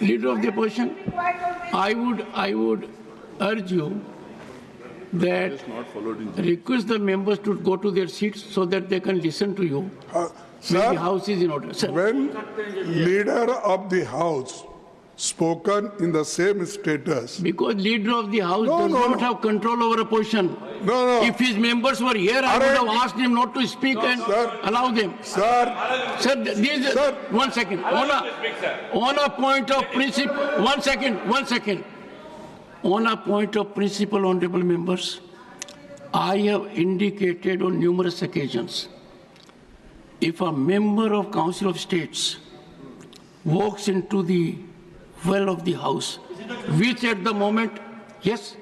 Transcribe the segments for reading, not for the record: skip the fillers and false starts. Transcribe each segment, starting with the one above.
Leader of the opposition, I would urge you that request the members to go to their seats so that they can listen to you when the House is in order. Sir. When leader of the House spoken in the same status. Because leader of the House does not have control over opposition. No. If his members were here, I would have asked him not to speak and allow them. Sir, one second. On a point of principle, one second. On a point of principle, honorable members, I have indicated on numerous occasions, if a member of Council of States walks into the well of the House, which at the moment, yes,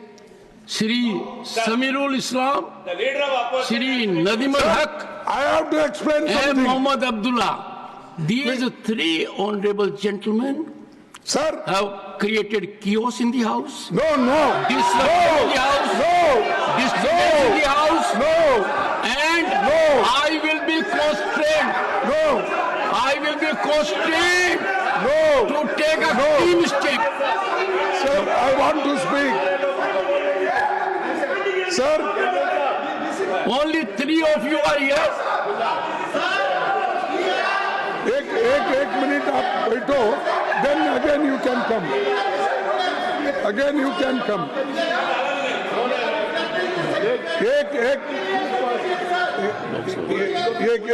Shri Samirul Islam, Shri Nadim al-Haq, I have to explain and something. Muhammad Abdullah, these three honorable gentlemen have created chaos in the House. Disruption in the House. Disturbance in the House. And I will be constrained. I will be constrained to take a team step. Sir, I want to speak. Sir, only three of you are here. एक minute आप बैठो, then again you can come. Again you can come.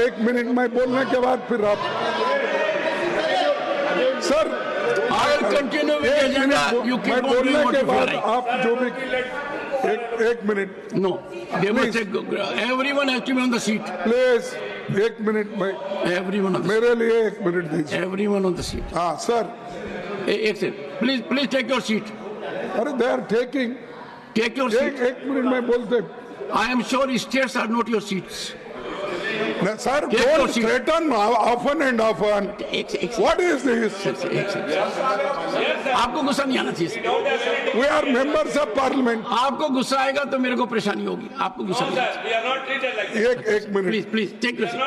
एक minute में बोलने के बाद फिर आप. Sir, I will continue with the agenda. You keep on doing what you feel like. आप जो भी एक minute. No, they must take, everyone has to be on the seat. Please, एक मिनट में. Everyone on the मेरे लिए एक minute दीजिए. Everyone on the seat. हाँ, sir. एक second. Please take your seat. अरे they are taking. Take your seat. एक मिनट में बोलते. I am sure states are not your seats. Sir, don't threaten often and often. What is this? आपको गुस्सा नहीं आना चाहिए. We are members of parliament. आपको गुस्सा आएगा तो मेरे को परेशानी होगी. आपको गुस्सा नहीं आना चाहिए. एक minute. Please take your seat.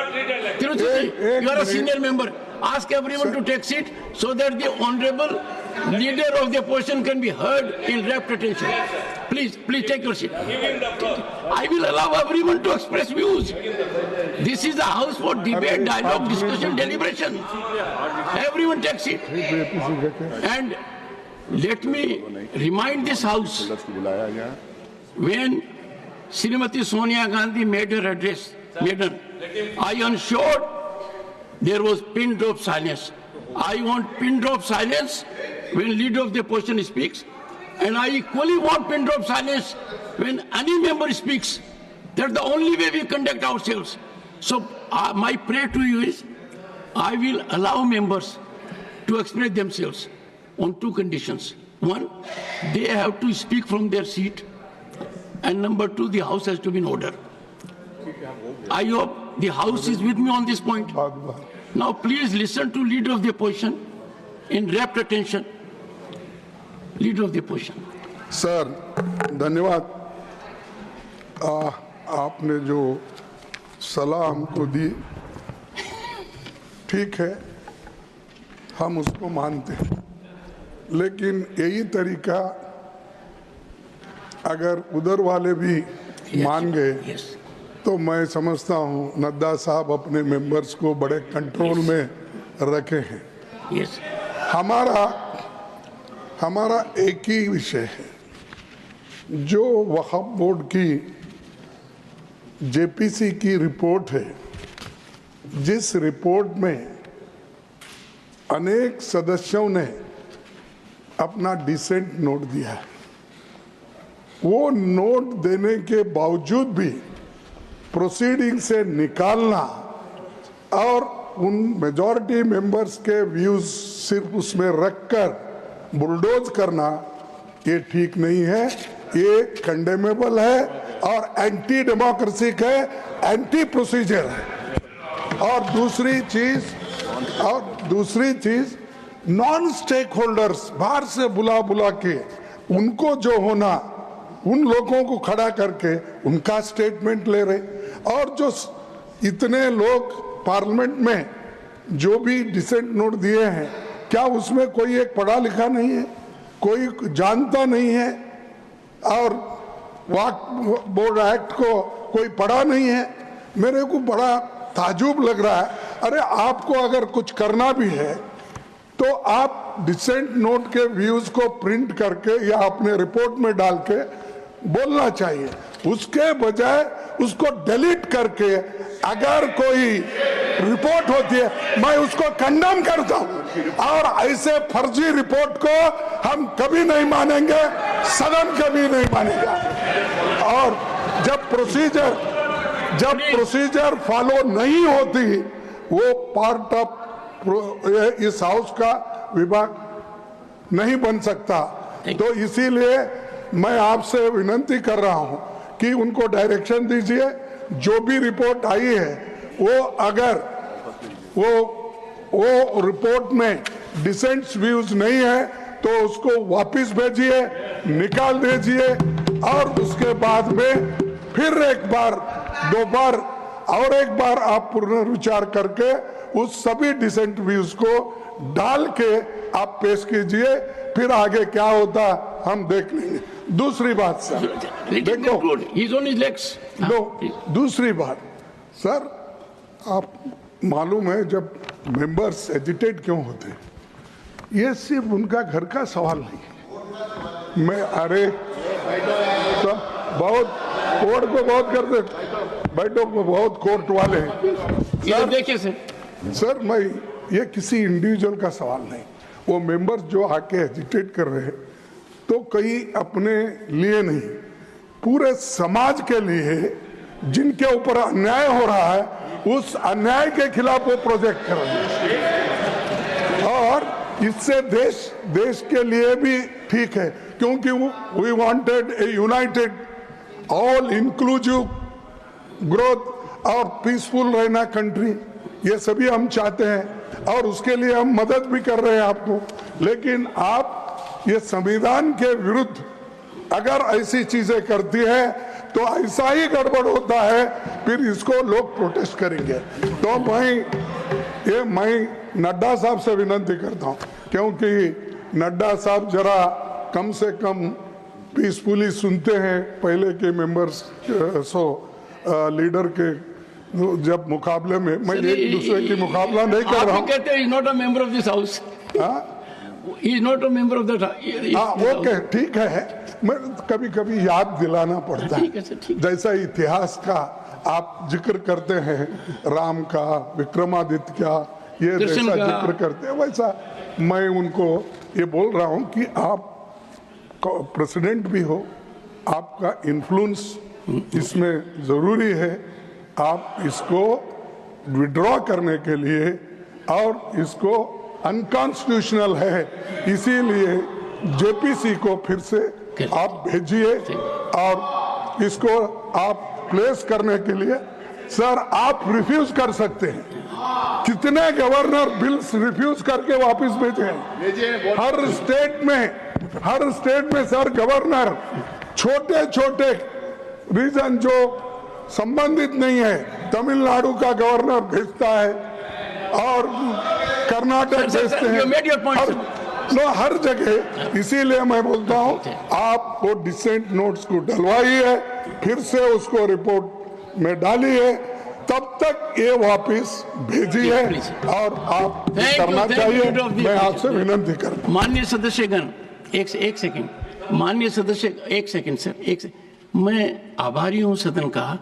Tiruchiti, you are a senior member. Ask everyone to take seat so that the honorable leader of the opposition can be heard in rapt attention. Please take your seat. I will allow everyone to express views. This is a house for debate, dialogue, discussion, deliberation. Everyone take seat. And let me remind this house, when Srimati Sonia Gandhi made her address, I ensured there was pin drop silence. I want pin drop silence when leader of the opposition speaks, and I equally want pin drop silence when any member speaks. That's the only way we conduct ourselves. So my prayer to you is, I will allow members to express themselves on two conditions. One, they have to speak from their seat, and number two, the House has to be in order. I hope the House is with me on this point. Now please listen to leader of the opposition in rapt attention. Leader of the opposition. Sir, धन्यवाद. आपने जो सलाह हमको दी, ठीक है, हम उसको मानते हैं, लेकिन यही तरीका अगर उधर वाले भी मान गए, तो मैं समझता हूँ नड्डा साहब अपने मेंबर्स को बड़े कंट्रोल में रखे हैं. हमारा एक ही विषय है, जो वक्फ बोर्ड की जेपीसी की रिपोर्ट है, जिस रिपोर्ट में अनेक सदस्यों ने अपना डिसेंट नोट दिया है, वो नोट देने के बावजूद भी प्रोसीडिंग से निकालना और उन मेजॉरिटी मेंबर्स के व्यूज सिर्फ उसमें रखकर बुलडोज करना, ये ठीक नहीं है, ये कंडेमेबल है और एंटी डेमोक्रेसिक है, एंटी प्रोसीजर है. और दूसरी चीज नॉन स्टेक होल्डर्स बाहर से बुला के उनको जो होना, उन लोगों को खड़ा करके उनका स्टेटमेंट ले रहे, और जो इतने लोग पार्लियामेंट में जो भी डिसेंट नोट दिए हैं, क्या उसमें कोई एक पढ़ा लिखा नहीं है, कोई जानता नहीं है और वक्फ बोर्ड एक्ट को कोई पढ़ा नहीं है? मेरे को बड़ा ताजुब लग रहा है। अरे आपको अगर कुछ करना भी है तो आप डिसेंट नोट के व्यूज को प्रिंट करके या अपने रिपोर्ट में डाल के बोलना चाहिए, उसके बजाय उसको डिलीट करके अगर कोई रिपोर्ट होती है मैं उसको कंडेम करता हूं और ऐसे फर्जी रिपोर्ट को हम कभी नहीं मानेंगे, सदन कभी नहीं मानेगा। और जब प्रोसीजर फॉलो नहीं होती वो पार्ट ऑफ इस हाउस का विभाग नहीं बन सकता। तो इसीलिए मैं आपसे विनती कर रहा हूं कि उनको डायरेक्शन दीजिए, जो भी रिपोर्ट आई है वो अगर वो रिपोर्ट में डिसेंट व्यूज नहीं है तो उसको वापस भेजिए, निकाल दीजिए और उसके बाद में फिर एक बार, दो बार और एक बार आप पुनर्विचार करके उस सभी डिसेंट व्यूज को डाल के आप पेश कीजिए, फिर आगे क्या होता हम देख लेंगे। दूसरी बात सर, देखो दूसरी बात सर, आप मालूम है जब मेंबर्स एजिटेट क्यों होते हैं, ये सिर्फ उनका घर का सवाल नहीं है। मैं अरे तो बहुत कोर्ट को बहुत करते, बैठो बहुत कोर्ट वाले हैं। देखिए सर मैं ये किसी इंडिविजुअल का सवाल नहीं, वो मेंबर्स जो आके एजिटेट कर रहे हैं तो कहीं अपने लिए नहीं, पूरे समाज के लिए जिनके ऊपर अन्याय हो रहा है उस अन्याय के खिलाफ वो प्रोजेक्ट कर रहे हैं और इससे देश के लिए भी ठीक है, क्योंकि we wanted a united all inclusive growth और पीसफुल रहना कंट्री, ये सभी हम चाहते हैं और उसके लिए हम मदद भी कर रहे हैं आपको। लेकिन आप ये संविधान के विरुद्ध अगर ऐसी चीजें करती है तो ऐसा ही गड़बड़ होता है, फिर इसको लोग प्रोटेस्ट करेंगे। तो मैं नड्डा साहब से विनती करता हूं, क्योंकि नड्डा साहब जरा कम से कम पीसफुली सुनते हैं पहले के मेंबर्स लीडर के जब मुकाबले में। मैं एक दूसरे की मुकाबला नहीं कर रहा हूँ। कहते हैं not a member of this house, he is not a member of that. Okay ठीक है, मैं कभी कभी याद दिलाना पड़ता है, जैसा इतिहास का आप जिक्र करते हैं, राम का, विक्रमादित्य का, ये जैसा जिक्र करते हैं वैसा मैं उनको ये बोल रहा हूँ कि आप प्रेसिडेंट भी हो, आपका इन्फ्लुएंस इसमें जरूरी है। आप इसको विड्रॉ करने के लिए और इसको अनकॉन्स्टिट्यूशनल है, इसीलिए जेपीसी को फिर से आप भेजिए और इसको आप प्लेस करने के लिए सर आप रिफ्यूज कर सकते हैं। कितने गवर्नर बिल्स रिफ्यूज करके वापस भेजे हैं हर स्टेट में सर गवर्नर छोटे छोटे रीजन जो संबंधित नहीं है, तमिलनाडु का गवर्नर भेजता है और कर्नाटक भेजते हैं, हर जगह। इसीलिए मैं बोलता हूं आप वो डिसेंट नोट्स को डलवाइए, फिर से उसको रिपोर्ट में डालिए, तब तक ये वापस भेजिए और आप करना चाहिए। मैं आपसे विनती करता हूं। माननीय सदस्यगण, एक सेकंड, माननीय सदस्य, एक सेकंड सर, एक सेकंड। मैं आभारी हूं सदन का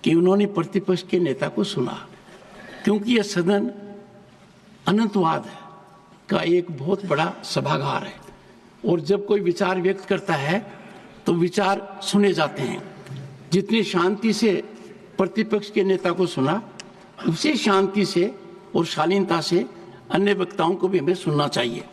कि उन्होंने प्रतिपक्ष के नेता को सुना, क्योंकि यह सदन अनंतवाद का एक बहुत बड़ा सभागार है और जब कोई विचार व्यक्त करता है तो विचार सुने जाते हैं। जितनी शांति से प्रतिपक्ष के नेता को सुना, उसी शांति से और शालीनता से अन्य वक्ताओं को भी हमें सुनना चाहिए।